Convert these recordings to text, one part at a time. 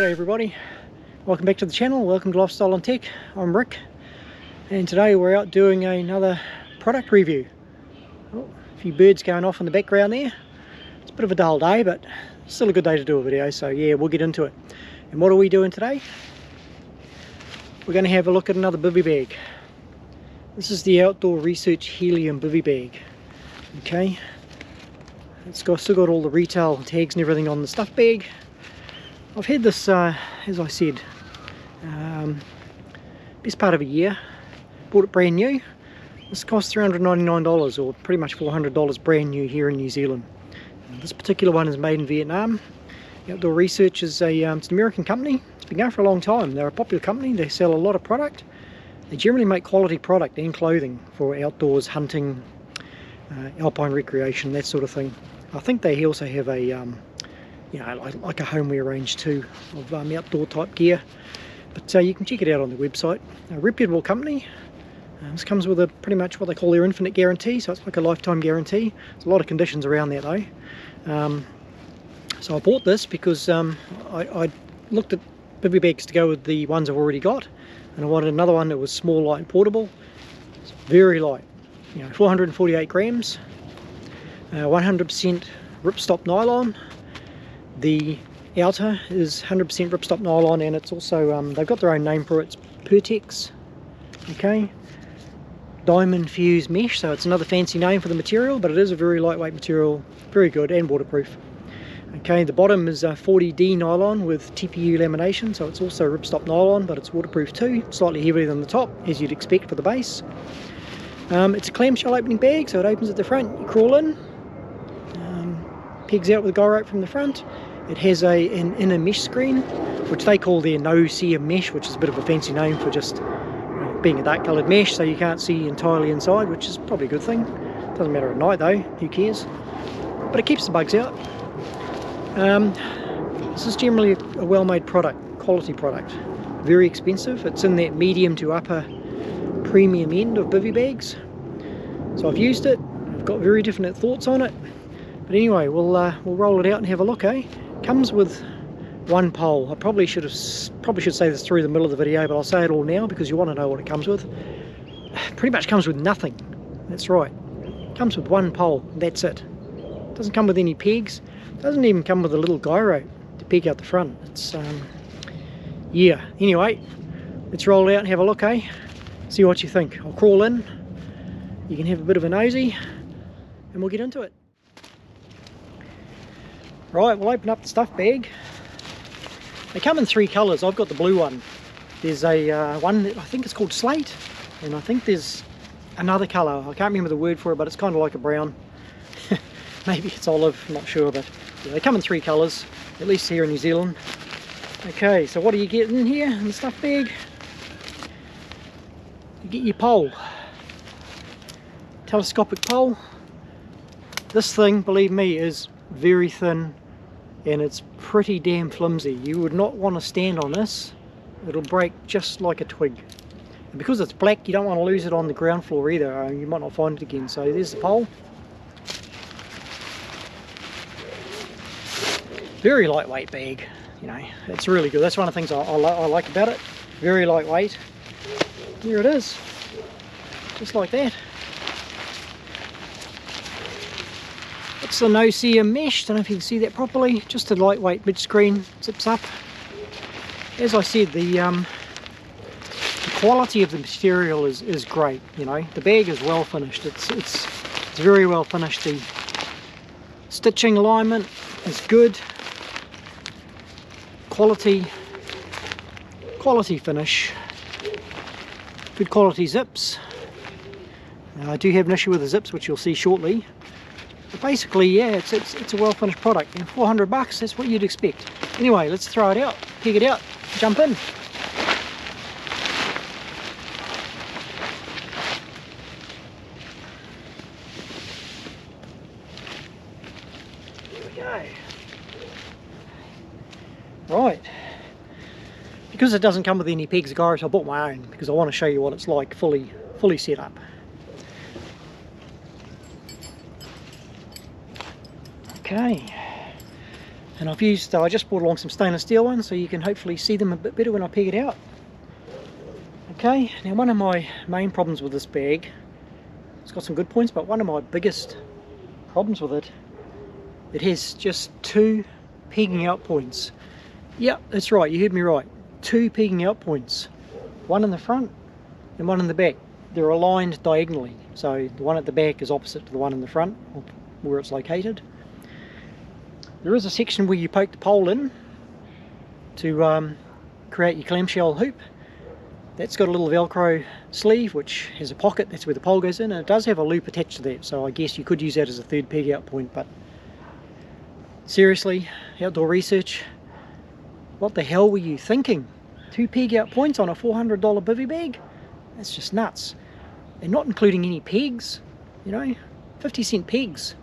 G'day everybody, welcome back to the channel, welcome to Lifestyle and Tech. I'm Rick and today we're out doing another product review. Oh, a few birds going off in the background there. It's a bit of a dull day but still a good day to do a video, so yeah, we'll get into it. And what are we doing today? We're going to have a look at another bivy bag. This is the Outdoor Research Helium Bivy Bag. Okay, it's still got all the retail tags and everything on the stuff bag. I've had this, as I said, best part of a year. Bought it brand new. This cost $399 or pretty much $400 brand new here in New Zealand. This particular one is made in Vietnam. Outdoor Research is it's an American company. It's been going for a long time. They're a popular company. They sell a lot of product. They generally make quality product and clothing for outdoors, hunting, alpine recreation, that sort of thing. I think they also have a you know, like a homeware range too of outdoor type gear, but you can check it out on the website. A reputable company. This comes with a pretty much what they call their infinite guarantee, so it's like a lifetime guarantee. There's a lot of conditions around that though. So I bought this because I looked at bivy bags to go with the ones I've already got, and I wanted another one that was small, light and portable. It's very light, you know, 448 grams, 100% ripstop nylon. The outer is 100% ripstop nylon, and it's also, they've got their own name for it, it's Pertex. Okay, diamond fused mesh, so it's another fancy name for the material, but it is a very lightweight material, very good and waterproof. Okay, the bottom is 40D nylon with TPU lamination, so it's also ripstop nylon, but it's waterproof too, slightly heavier than the top, as you'd expect for the base. It's a clamshell opening bag, so it opens at the front, you crawl in, pegs out with a guy rope from the front. It has an inner mesh screen, which they call their no-seam mesh, which is a bit of a fancy name for just being a dark coloured mesh, so you can't see entirely inside, which is probably a good thing. Doesn't matter at night though, who cares? But it keeps the bugs out. This is generally a well-made product, quality product. Very expensive. It's in that medium to upper premium end of bivy bags. So I've used it. I've got very definite thoughts on it. But anyway, we'll roll it out and have a look, eh? Comes with one pole. I probably should say this through the middle of the video, but I'll say it all now because you want to know what it comes with. Pretty much comes with nothing. That's right. Comes with one pole. That's it. Doesn't come with any pegs. Doesn't even come with a little guy rope to peg out the front. It's yeah. Anyway, let's roll it out and have a look, eh? See what you think. I'll crawl in. You can have a bit of a nosy, and we'll get into it. Right, we'll open up the stuff bag. They come in three colours. I've got the blue one. There's a one that I think it's called slate, and I think there's another colour. I can't remember the word for it, but it's kind of like a brown. Maybe it's olive, I'm not sure, but yeah, they come in three colours, at least here in New Zealand. Okay, so what do you get in here in the stuff bag? You get your pole. Telescopic pole. This thing, believe me, is very thin and it's pretty damn flimsy. You would not want to stand on this. It'll break just like a twig. And because it's black, you don't want to lose it on the ground floor either. You might not find it again. So there's the pole. Very lightweight bag, you know, it's really good. That's one of the things I like about it. Very lightweight. Here it is, just like that. It's the no-seam mesh. Don't know if you can see that properly. Just a lightweight mid-screen, zips up. As I said, the quality of the material is great. You know, the bag is well finished. It's very well finished. The stitching alignment is good. Quality finish. Good quality zips. I do have an issue with the zips, which you'll see shortly. But basically, yeah, it's a well finished product. And 400 bucks, that's what you'd expect. Anyway, let's throw it out, peg it out, jump in. Here we go. Right. Because it doesn't come with any pegs or gyros, I bought my own because I want to show you what it's like fully set up. Okay, And I just brought along some stainless steel ones so you can hopefully see them a bit better when I peg it out. Okay, now one of my main problems with this bag, it's got some good points, but one of my biggest problems with it, it has just 2 pegging out points. Yeah, that's right, you heard me right. 2 pegging out points. One in the front and one in the back. They're aligned diagonally, so the one at the back is opposite to the one in the front, where it's located. There is a section where you poke the pole in to create your clamshell hoop. That's got a little Velcro sleeve which has a pocket, that's where the pole goes in, and it does have a loop attached to that, so I guess you could use that as a third peg out point. But seriously, outdoor research, what the hell were you thinking? 2 peg out points on a $400 bivy bag? That's just nuts. And not including any pegs, you know, 50-cent pegs.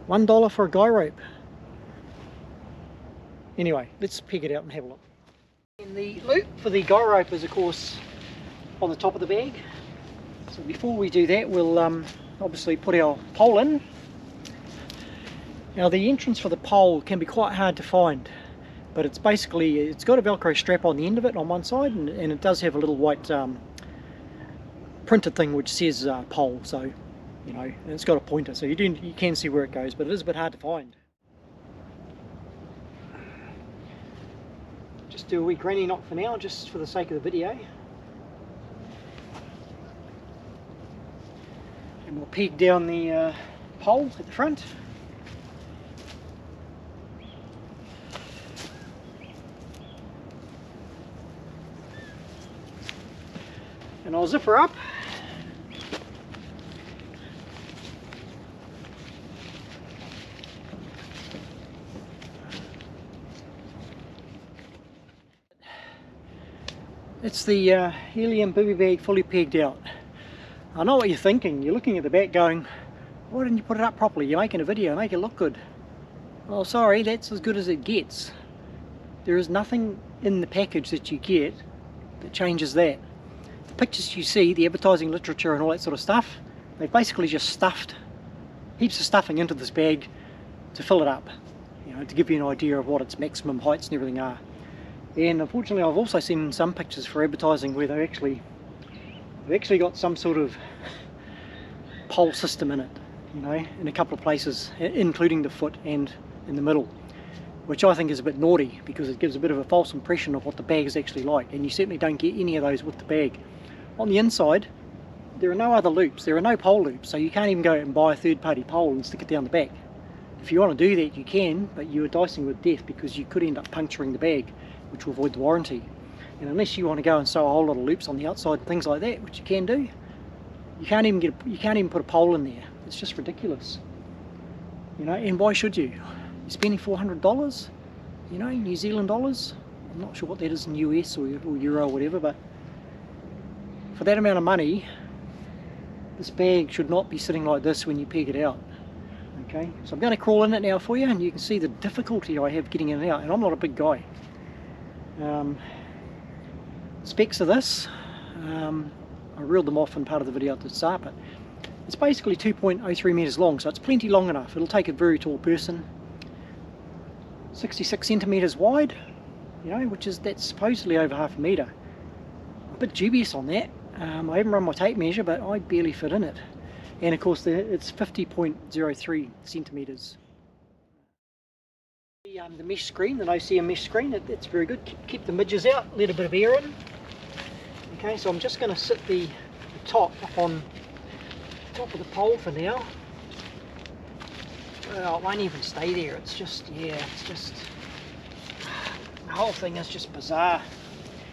$1 for a guy rope. Anyway, let's peg it out and have a look. And the loop for the guy rope is of course on the top of the bag. So before we do that, we'll obviously put our pole in. Now the entrance for the pole can be quite hard to find, but it's got a Velcro strap on the end of it on one side, and it does have a little white printed thing which says pole, so you know, and it's got a pointer, so you can see where it goes, but it is a bit hard to find. Just do a wee granny knot for now, just for the sake of the video. And we'll peg down the pole at the front. And I'll zip her up. It's the Helium Bivy bag fully pegged out. I know what you're thinking. You're looking at the back going, why didn't you put it up properly? You're making a video, make it look good. Well, sorry, that's as good as it gets. There is nothing in the package that you get that changes that. The pictures you see, the advertising literature and all that sort of stuff, they've basically just stuffed heaps of stuffing into this bag to fill it up, you know, to give you an idea of what its maximum heights and everything are. And unfortunately I've also seen some pictures for advertising where they've actually got some sort of pole system in it, you know, in a couple of places, including the foot and in the middle, which I think is a bit naughty because it gives a bit of a false impression of what the bag is actually like, and you certainly don't get any of those with the bag. On the inside there are no other loops, there are no pole loops, so you can't even go out and buy a third-party pole and stick it down the back. If you want to do that you can, but you are dicing with death because you could end up puncturing the bag, which will void the warranty. And unless you want to go and sew a whole lot of loops on the outside and things like that, which you can do, you can't even put a pole in there. It's just ridiculous, you know. And why should you? You're spending $400, you know, New Zealand dollars. I'm not sure what that is in US or Euro or whatever, but for that amount of money, this bag should not be sitting like this when you peg it out. Okay, so I'm going to crawl in it now for you, and you can see the difficulty I have getting in and out, and I'm not a big guy. Specs of this, I reeled them off in part of the video at the start, but it's basically 2.03 meters long, so it's plenty long enough. It'll take a very tall person. 66 centimeters wide, you know, that's supposedly over half a meter. I'm a bit dubious on that. I haven't run my tape measure, but I barely fit in it. And of course it's 50.03 centimeters. The mesh screen, the no-seam mesh screen, it's very good. Keep the midges out, let a bit of air in. Okay, so I'm just going to sit the top up on top of the pole for now. Well, it won't even stay there. It's just, yeah, the whole thing is just bizarre.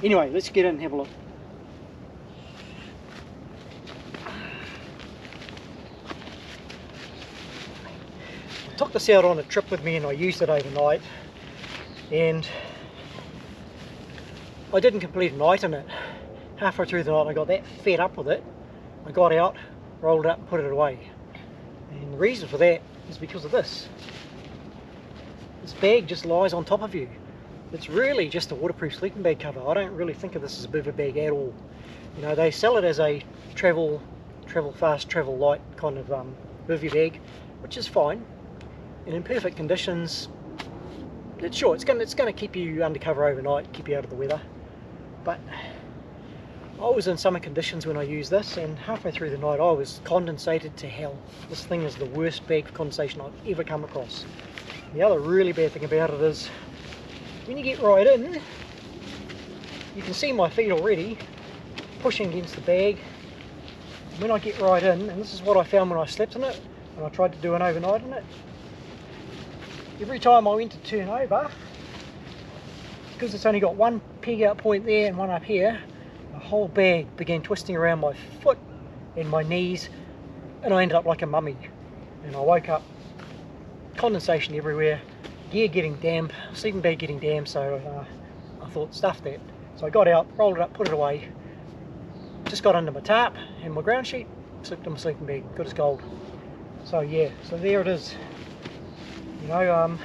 Anyway, let's get in and have a look. I took this out on a trip with me and I used it overnight, and I didn't complete a night in it. Halfway through the night I got that fed up with it, I got out, rolled it up and put it away. And the reason for that is because of this. This bag just lies on top of you. It's really just a waterproof sleeping bag cover. I don't really think of this as a bivy bag at all. You know, they sell it as a travel fast, travel light kind of bivy bag, which is fine. And in perfect conditions, sure, it's going to keep you undercover overnight, keep you out of the weather. But I was in summer conditions when I used this, and halfway through the night I was condensated to hell. This thing is the worst bag for condensation I've ever come across. The other really bad thing about it is when you get right in, you can see my feet already pushing against the bag. And when I get right in, and this is what I found when I slept in it, and I tried to do an overnight in it, every time I went to turn over, because it's only got one peg out point there and one up here, the whole bag began twisting around my foot and my knees, and I ended up like a mummy. And I woke up, condensation everywhere, gear getting damp, sleeping bag getting damp, so I thought, stuff that. So I got out, rolled it up, put it away, just got under my tarp and my ground sheet, slipped in my sleeping bag, good as gold. So yeah, so there it is. You know,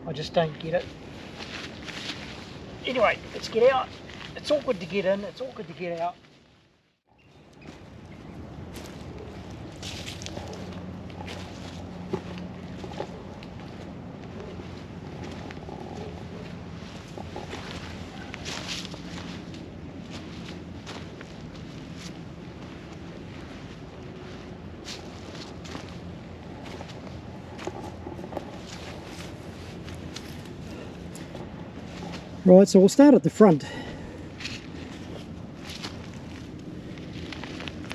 I just don't get it. Anyway, let's get out. It's awkward to get in, it's awkward to get out. Right, so we'll start at the front.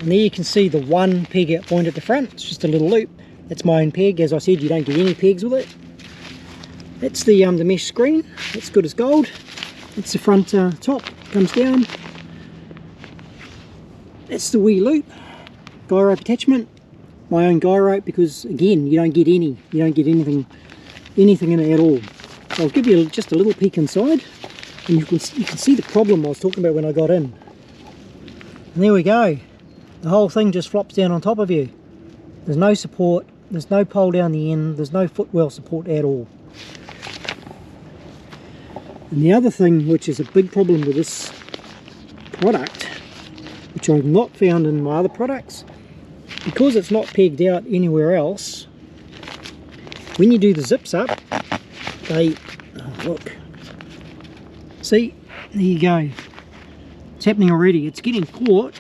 And there you can see the one peg out point at the front. It's just a little loop. That's my own peg. As I said, you don't get any pegs with it. That's the mesh screen. That's good as gold. That's the front top. Comes down. That's the wee loop. Guy rope attachment. My own guy rope, because again, you don't get anything in it at all. So I'll give you just a little peek inside, and you can see the problem I was talking about when I got in. And there we go. The whole thing just flops down on top of you. There's no support, there's no pole down the end, there's no footwell support at all. And the other thing, which is a big problem with this product, which I've not found in my other products, because it's not pegged out anywhere else, when you do the zips up, they, oh look, see, there you go, it's happening already. It's getting caught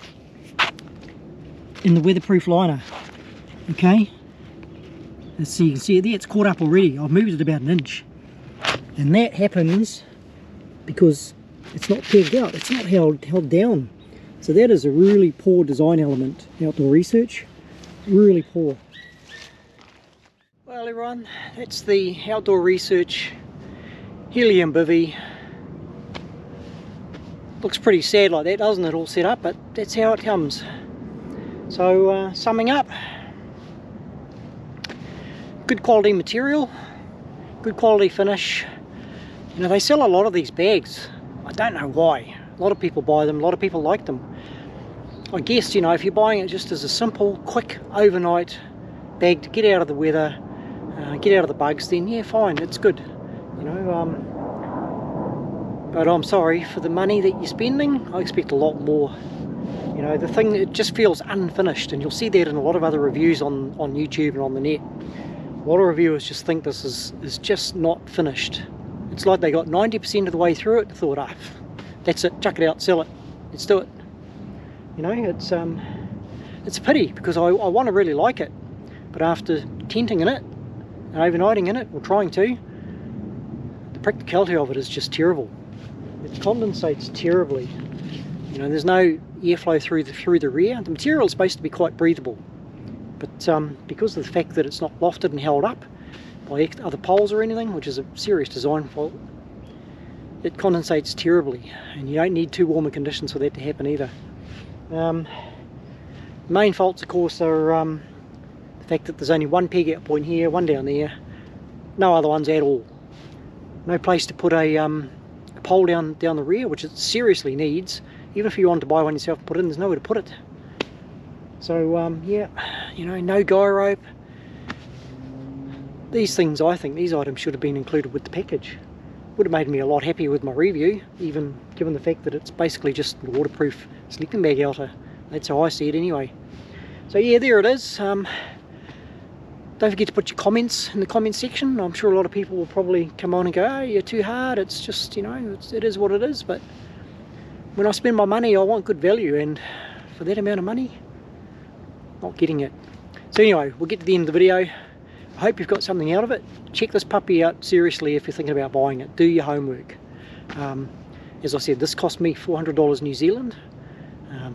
in the weatherproof liner. Okay, so you can see it there, it's caught up already. I've moved it about an inch, and that happens because it's not pegged out, it's not held down. So that is a really poor design element. Outdoor Research, really poor. Well everyone, that's the Outdoor Research Helium Bivy. Looks pretty sad like that, doesn't it, all set up, but that's how it comes. So summing up, good quality material, good quality finish. You know, they sell a lot of these bags. I don't know why. A lot of people buy them, a lot of people like them. I guess, you know, if you're buying it just as a simple, quick, overnight bag to get out of the weather, get out of the bugs, then yeah, fine, it's good. You know, but I'm sorry, for the money that you're spending, I expect a lot more. You know, the thing, it just feels unfinished, and you'll see that in a lot of other reviews on YouTube and on the net. A lot of reviewers just think this is just not finished. It's like they got 90% of the way through it and thought, ah, that's it, chuck it out, sell it, let's do it. You know, it's a pity, because I want to really like it, but after tenting in it and overnighting in it, or trying to, the practicality of it is just terrible. It condensates terribly. You know, there's no airflow through the rear. The material is supposed to be quite breathable, but because of the fact that it's not lofted and held up by other poles or anything, which is a serious design fault, it condensates terribly, and you don't need too warm conditions for that to happen either. Main faults, of course, are the fact that there's only one peg out point here, one down there, no other ones at all. No place to put a pole down the rear, which it seriously needs. Even if you want to buy one yourself and put it in, there's nowhere to put it. So yeah, you know, no guy rope. These things, I think, these items should have been included with the package. Would have made me a lot happier with my review, even given the fact that it's basically just a waterproof sleeping bag outer. That's how I see it anyway. So yeah, there it is. Don't Don't forget to put your comments in the comment section. I'm sure a lot of people will probably come on and go, oh, you're too hard, it's just, you know, it is what it is. But when I spend my money, I want good value, and for that amount of money, not getting it. So anyway, we'll get to the end of the video. I hope you've got something out of it. Check this puppy out seriously if you're thinking about buying it. Do your homework. As I said, this cost me $400 New Zealand.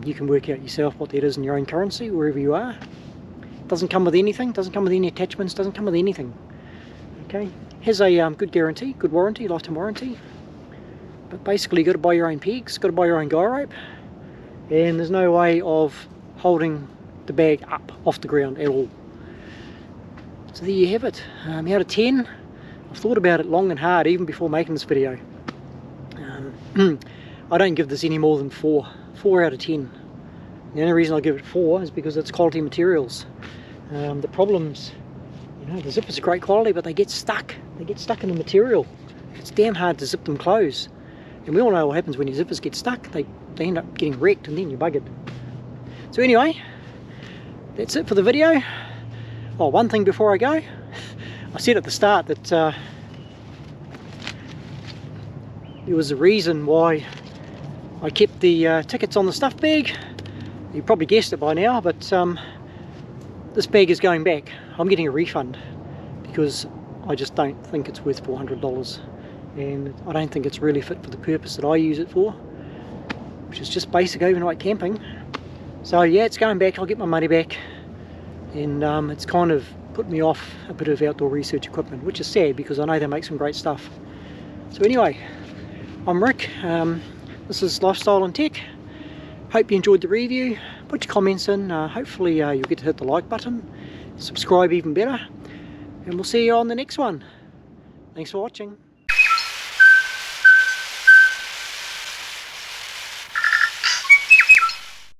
You can work out yourself what that is in your own currency, wherever you are. Doesn't come with anything, doesn't come with any attachments, doesn't come with anything. Okay, has a good guarantee, good warranty, lifetime warranty. But basically, you've got to buy your own pegs, got to buy your own guy rope, and there's no way of holding the bag up off the ground at all. So there you have it. Out of 10, I've thought about it long and hard, even before making this video. I don't give this any more than 4 out of 10. The only reason I give it 4 is because it's quality materials. The problems, you know, the zippers are great quality, but they get stuck. They get stuck in the material. It's damn hard to zip them close. And we all know what happens when your zippers get stuck. They end up getting wrecked, and then you're buggered. So anyway, that's it for the video. Oh, one thing before I go. I said at the start that there was a reason why I kept the tickets on the stuff bag. You probably guessed it by now, but this bag is going back. I'm getting a refund because I just don't think it's worth $400, and I don't think it's really fit for the purpose that I use it for, which is just basic overnight camping. So yeah, it's going back. I'll get my money back, and it's kind of put me off a bit of outdoor research equipment, which is sad because I know they make some great stuff. So anyway, I'm Rick. This is Lifestyle and Tech. Hope you enjoyed the review. Put your comments in. Hopefully you'll get to hit the like button. Subscribe even better. And we'll see you on the next one. Thanks for watching.